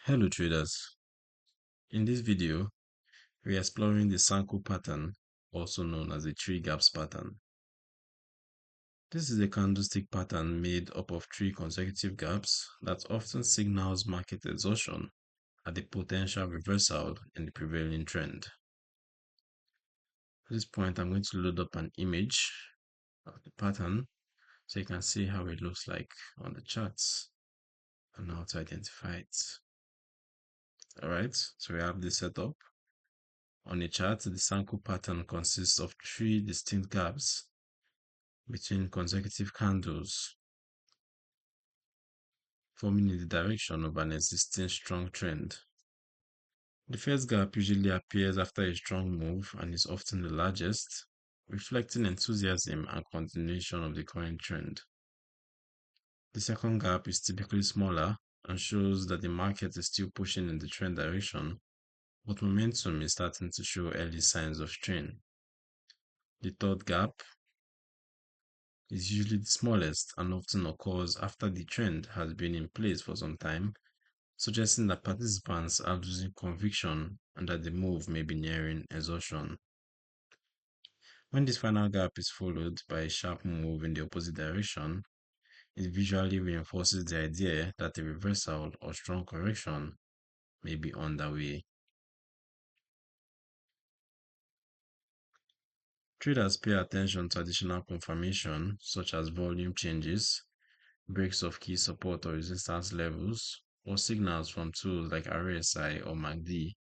Hello traders. In this video, we are exploring the Sanku pattern, also known as the three gaps pattern. This is a candlestick pattern made up of three consecutive gaps that often signals market exhaustion at the potential reversal in the prevailing trend. At this point, I'm going to load up an image of the pattern so you can see how it looks like on the charts and how to identify it. Alright, so we have this set up. On a chart, the Sanku pattern consists of three distinct gaps between consecutive candles, forming in the direction of an existing strong trend. The first gap usually appears after a strong move and is often the largest, reflecting enthusiasm and continuation of the current trend. The second gap is typically smaller and shows that the market is still pushing in the trend direction, but momentum is starting to show early signs of strain. The third gap is usually the smallest and often occurs after the trend has been in place for some time, suggesting that participants are losing conviction and that the move may be nearing exhaustion. When this final gap is followed by a sharp move in the opposite direction, it visually reinforces the idea that a reversal or strong correction may be underway. Traders pay attention to additional confirmation, such as volume changes, breaks of key support or resistance levels, or signals from tools like RSI or MACD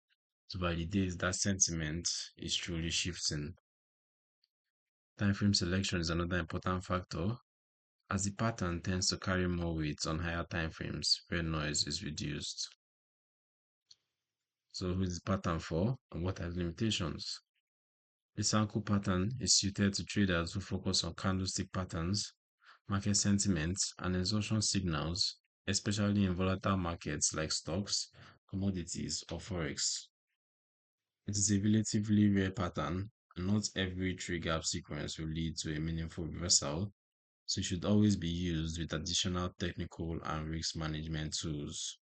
to validate that sentiment is truly shifting. Time frame selection is another important factor, as the pattern tends to carry more weight on higher time frames where noise is reduced. So, who is the pattern for and what are the limitations? The Sanku pattern is suited to traders who focus on candlestick patterns, market sentiment, and exhaustion signals, especially in volatile markets like stocks, commodities, or Forex. It is a relatively rare pattern, and not every three gap sequence will lead to a meaningful reversal, so it should always be used with additional technical and risk management tools.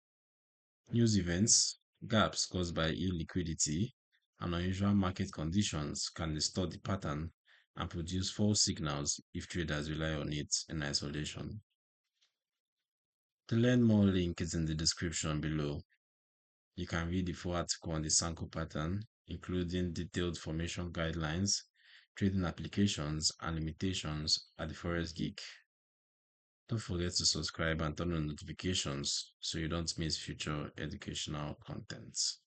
News events, gaps caused by illiquidity, and unusual market conditions can distort the pattern and produce false signals if traders rely on it in isolation. To learn more, link is in the description below. You can read the full article on the Sanku pattern, including detailed formation guidelines, trading applications, and limitations at the Forex Geek. Don't forget to subscribe and turn on notifications so you don't miss future educational contents.